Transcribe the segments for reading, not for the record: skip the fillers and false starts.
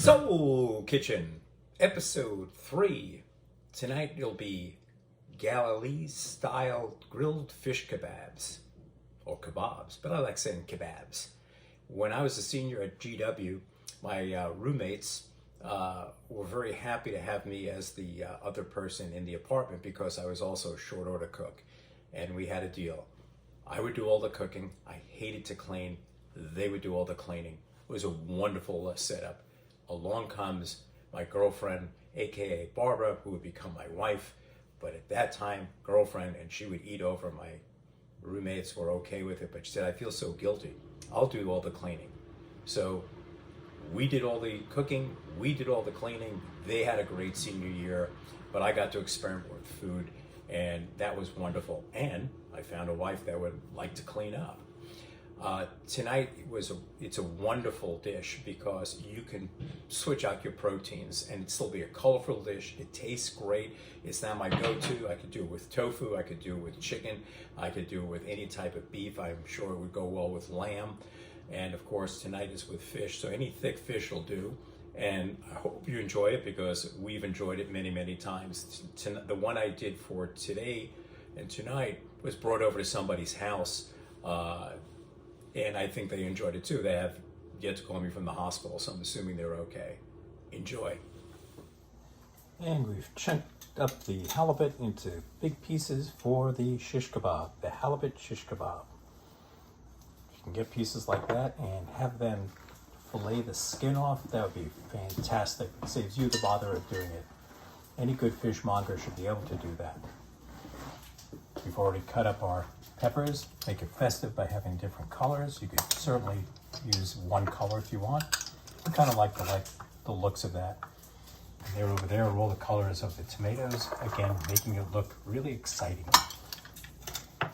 Soul Kitchen, episode 3. Tonight it'll be Galilee style grilled fish kebabs, or kebabs, but I like saying kebabs. When I was a senior at GW, my roommates were very happy to have me as the other person in the apartment because I was also a short order cook, and we had a deal. I would do all the cooking. I hated to clean. They would do all the cleaning. It was a wonderful setup. Along comes my girlfriend, aka Barbara, who would become my wife, but at that time, girlfriend, and she would eat over. My roommates were okay with it, but she said, I feel so guilty. I'll do all the cleaning. So we did all the cooking, we did all the cleaning. They had a great senior year, but I got to experiment with food, and that was wonderful. And I found a wife that would like to clean up. Tonight it's a wonderful dish because you can switch out your proteins and still be a colorful dish. It tastes great. It's now my go-to. I could do it with tofu. I could do it with chicken. I could do it with any type of beef. I'm sure it would go well with lamb. And of course, tonight is with fish. So any thick fish will do. And I hope you enjoy it because we've enjoyed it many, many times. The one I did for today and tonight was brought over to somebody's house. And I think they enjoyed it too. They have yet to call me from the hospital, so I'm assuming they're okay. Enjoy. And we've chunked up the halibut into big pieces for the shish kebab, the halibut shish kebab. You can get pieces like that and have them fillet the skin off. That would be fantastic. It saves you the bother of doing it. Any good fishmonger should be able to do that. We've already cut up our peppers, make it festive by having different colors. You could certainly use one color if you want. I kind of like the looks of that. And there over there are all the colors of the tomatoes, again, making it look really exciting. I've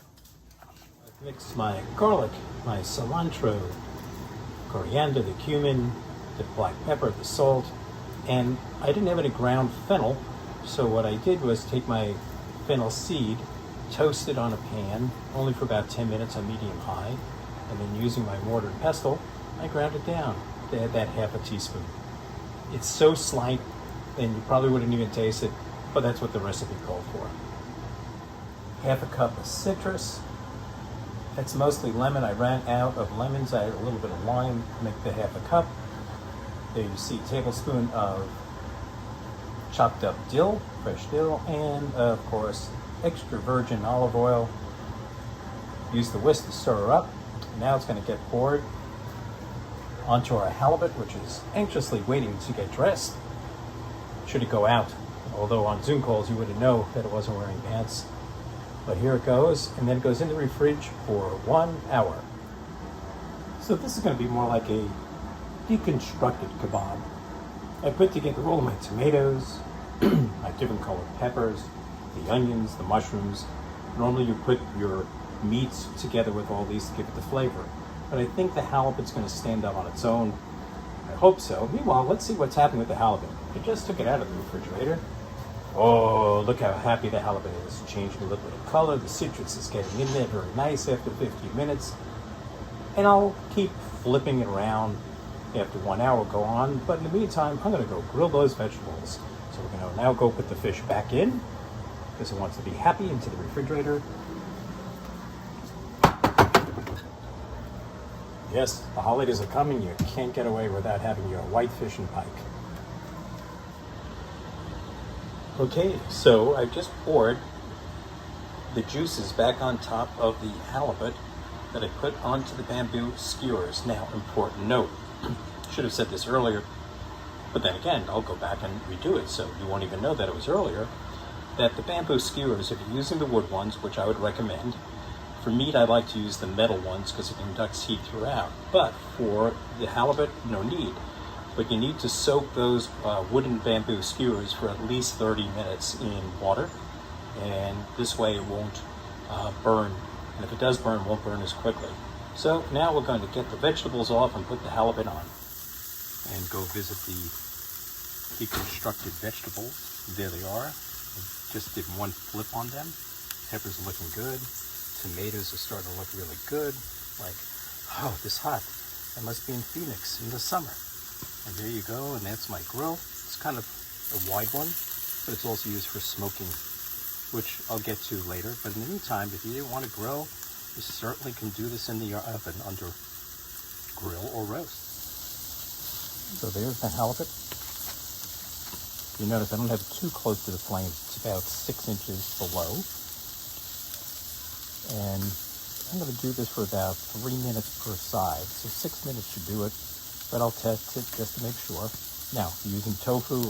mixed my garlic, my cilantro, coriander, the cumin, the black pepper, the salt, and I didn't have any ground fennel, so what I did was take my fennel seed, toast it on a pan, only for about 10 minutes on medium-high, and then using my mortar and pestle, I ground it down to add that half a teaspoon. It's so slight, and you probably wouldn't even taste it, but that's what the recipe called for. Half a cup of citrus. That's mostly lemon. I ran out of lemons. I had a little bit of lime to make the half a cup. There you see a tablespoon of chopped up dill, fresh dill, and of course, extra virgin olive oil. Use the whisk to stir her up. Now it's going to get poured onto our halibut, which is anxiously waiting to get dressed. Should it go out? Although on Zoom calls you wouldn't know that it wasn't wearing pants. But here it goes, and then it goes in the fridge for 1 hour. So this is going to be more like a deconstructed kebab. I put together all of my tomatoes, my different colored peppers, the onions, the mushrooms. Normally you put your meats together with all these to give it the flavor. But I think the halibut's going to stand up on its own. I hope so. Meanwhile, let's see what's happening with the halibut. I just took it out of the refrigerator. Oh, look how happy the halibut is. Changing a little bit of color. The citrus is getting in there very nice after 15 minutes. And I'll keep flipping it around after 1 hour go on. But in the meantime, I'm going to go grill those vegetables. So we're going to now go put the fish back in, because it wants to be happy, into the refrigerator. Yes, the holidays are coming. You can't get away without having your white fish and pike. Okay, so I just poured the juices back on top of the halibut that I put onto the bamboo skewers. Now, important note, should have said this earlier, but then again, I'll go back and redo it so you won't even know that it was earlier. That the bamboo skewers, if you're using the wood ones, which I would recommend, for meat I like to use the metal ones because it conducts heat throughout, but for the halibut, no need. But you need to soak those wooden bamboo skewers for at least 30 minutes in water, and this way it won't burn, and if it does burn, it won't burn as quickly. So now we're going to get the vegetables off and put the halibut on, and go visit the deconstructed vegetables. There they are. Just did one flip on them. Peppers are looking good. Tomatoes are starting to look really good. Like, oh, this hot. I must be in Phoenix in the summer. And there you go, and that's my grill. It's kind of a wide one, but it's also used for smoking, which I'll get to later. But in the meantime, if you didn't want to grill, you certainly can do this in the oven under grill or roast. So there's the halibut. You notice I don't have it too close to the flame. It's about 6 inches below. And I'm going to do this for about 3 minutes per side. So 6 minutes should do it, but I'll test it just to make sure. Now, if you're using tofu,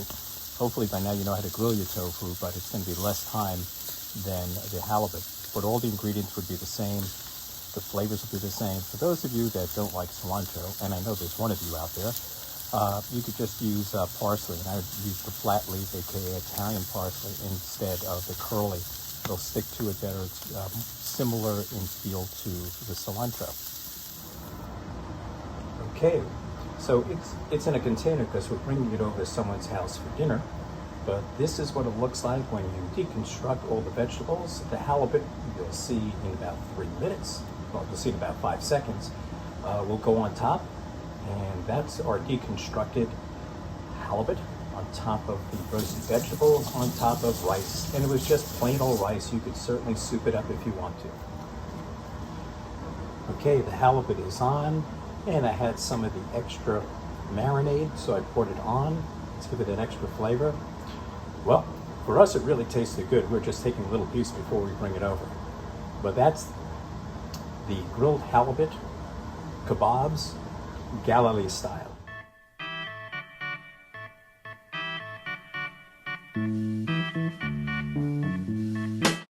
hopefully by now you know how to grill your tofu, but it's going to be less time than the halibut. But all the ingredients would be the same. The flavors will be the same. For those of you that don't like cilantro, and I know there's one of you out there, you could just use parsley, and I would use the flat leaf, aka Italian parsley, instead of the curly. It'll stick to it better. It's similar in feel to the cilantro. Okay, so it's in a container because we're bringing it over to someone's house for dinner. But this is what it looks like when you deconstruct all the vegetables. The halibut, you'll see in about 3 minutes. Well, you'll see in about 5 seconds. Will go on top. And that's our deconstructed halibut on top of the roasted vegetables, on top of rice. And it was just plain old rice. You could certainly soup it up if you want to. Okay, the halibut is on, and I had some of the extra marinade, so I poured it on. Let's give it an extra flavor. Well, for us, it really tasted good. We're just taking a little piece before we bring it over. But that's the grilled halibut, kebabs, Galilee style.